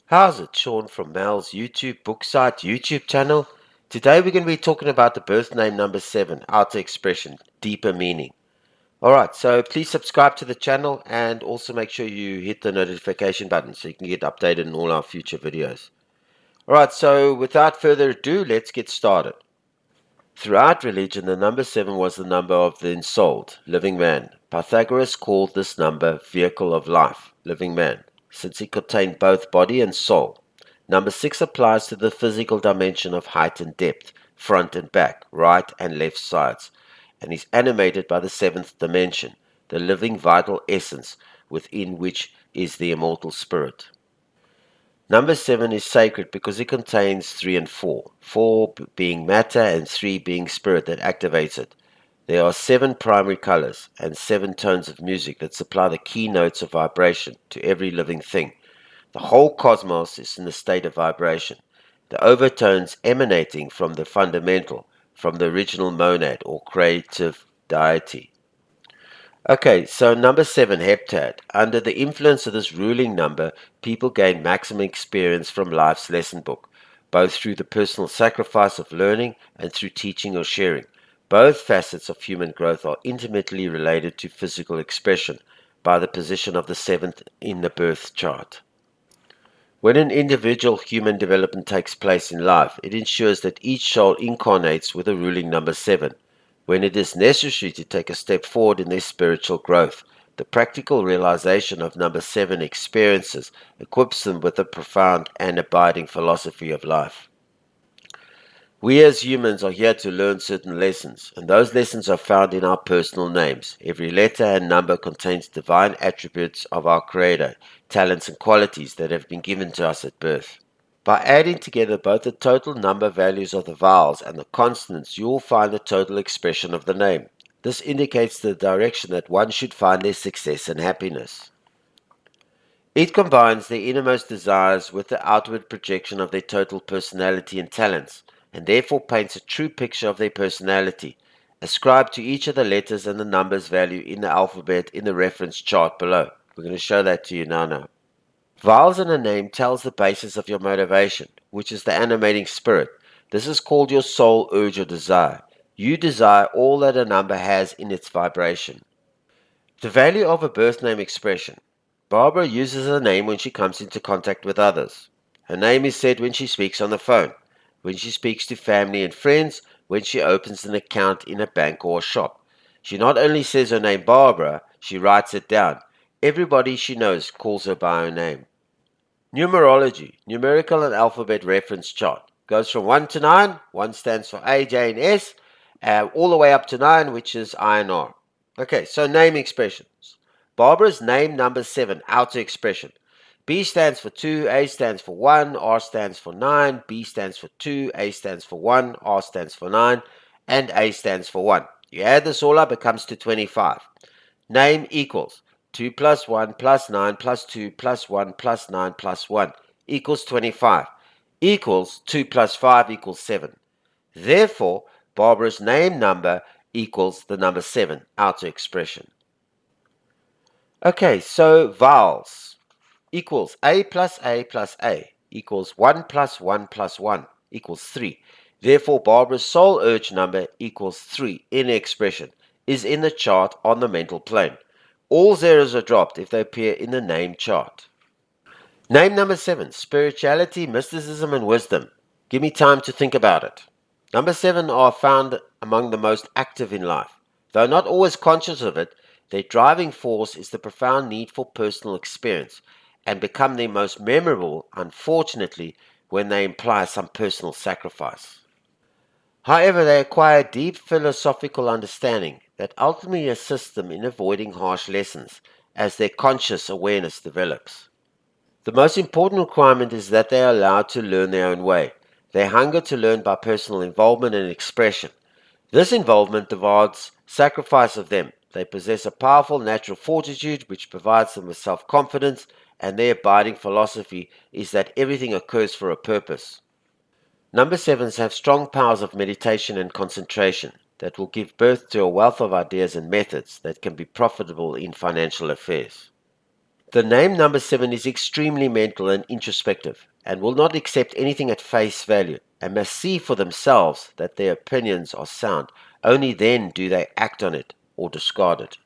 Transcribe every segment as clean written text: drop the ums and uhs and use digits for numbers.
How's it, Sean from Mel's YouTube book site YouTube channel? Today we're going to be talking about the birth name number 7, outer expression, deeper meaning. Alright, so please subscribe to the channel and also make sure you hit the notification button so you can get updated on all our future videos. Alright, so without further ado, let's get started. Throughout religion, the number 7 was the number of the ensouled, living man. Pythagoras called this number vehicle of life, living man, since it contained both body and soul. Number 6 applies to the physical dimension of height and depth, front and back, right and left sides, and is animated by the seventh dimension, the living vital essence within which is the immortal spirit. Number 7 is sacred because it contains 3 and 4, 4 being matter and 3 being spirit that activates it. There are 7 primary colors and 7 tones of music that supply the key notes of vibration to every living thing. The whole cosmos is in a state of vibration, the overtones emanating from the fundamental, from the original monad or creative deity. Okay, so number 7, heptad. Under the influence of this ruling number, people gain maximum experience from life's lesson book, both through the personal sacrifice of learning and through teaching or sharing. Both facets of human growth are intimately related to physical expression by the position of the 7th in the birth chart. When an individual human development takes place in life, it ensures that each soul incarnates with a ruling number 7. When it is necessary to take a step forward in their spiritual growth, the practical realization of number 7 experiences equips them with a profound and abiding philosophy of life. We as humans are here to learn certain lessons, and those lessons are found in our personal names. Every letter and number contains divine attributes of our Creator, talents and qualities that have been given to us at birth. By adding together both the total number values of the vowels and the consonants, you will find the total expression of the name. This indicates the direction that one should find their success and happiness. It combines their innermost desires with the outward projection of their total personality and talents, and therefore paints a true picture of their personality. Ascribe to each of the letters and the numbers value in the alphabet in the reference chart below. We're going to show that to you now. Vowels in a name tells the basis of your motivation, which is the animating spirit. This is called your soul urge or desire. You desire all that a number has in its vibration. The value of a birth name expression. Barbara uses her name when she comes into contact with others. Her name is said when she speaks on the phone, when she speaks to family and friends, when she opens an account in a bank or a shop. She not only says her name Barbara, she writes it down. Everybody she knows calls her by her name. Numerology, numerical and alphabet reference chart. Goes from 1 to 9. 1 stands for A, J, and S, all the way up to 9, which is I and R. Okay, so name expressions. Barbara's name number 7, outer expression. B stands for 2, A stands for 1, R stands for 9, B stands for 2, A stands for 1, R stands for 9, and A stands for 1. You add this all up, it comes to 25. Name equals 2 plus 1 plus 9 plus 2 plus 1 plus 9 plus 1 equals 25. Equals 2 plus 5 equals 7. Therefore, Barbara's name number equals the number 7, outer expression. Okay, so vowels equals A plus A plus A equals 1 plus 1 plus 1 equals 3. Therefore, Barbara's soul urge number equals 3 in expression is in the chart on the mental plane. All zeros are dropped if they appear in the name chart. Name number 7, spirituality, mysticism, and wisdom. Give me time to think about it. Number 7 are found among the most active in life. Though not always conscious of it, their driving force is the profound need for personal experience, and become their most memorable, unfortunately, when they imply some personal sacrifice. However, they acquire deep philosophical understanding that ultimately assists them in avoiding harsh lessons as their conscious awareness develops. The most important requirement is that they are allowed to learn their own way. They hunger to learn by personal involvement and expression. This involvement demands sacrifice of them. They possess a powerful natural fortitude which provides them with self-confidence, and their abiding philosophy is that everything occurs for a purpose. Number 7s have strong powers of meditation and concentration that will give birth to a wealth of ideas and methods that can be profitable in financial affairs. The name number 7 is extremely mental and introspective and will not accept anything at face value and must see for themselves that their opinions are sound. Only then do they act on it or discard it.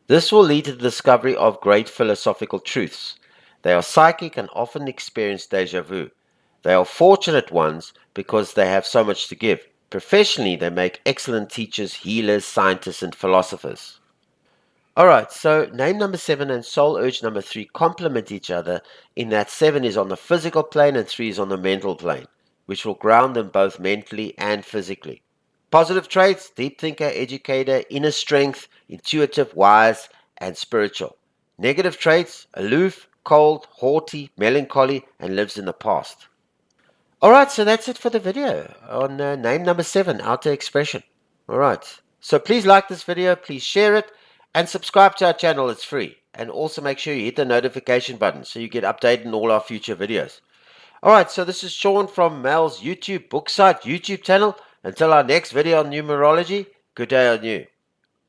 This will lead to the discovery of great philosophical truths. They are psychic and often experience deja vu. They are fortunate ones because they have so much to give. Professionally, they make excellent teachers, healers, scientists, and philosophers. Alright, so name number 7 and soul urge number 3 complement each other in that 7 is on the physical plane and 3 is on the mental plane, which will ground them both mentally and physically. Positive traits: deep thinker, educator, inner strength, intuitive, wise, and spiritual. Negative traits: aloof, cold, haughty, melancholy, and lives in the past. Alright, so that's it for the video on name number 7, outer expression. Alright, so please like this video, please share it, and subscribe to our channel. It's free. And also make sure you hit the notification button so you get updated on all our future videos. Alright, so this is Sean from Mel's YouTube book site, YouTube channel. Until our next video on numerology, good day on you.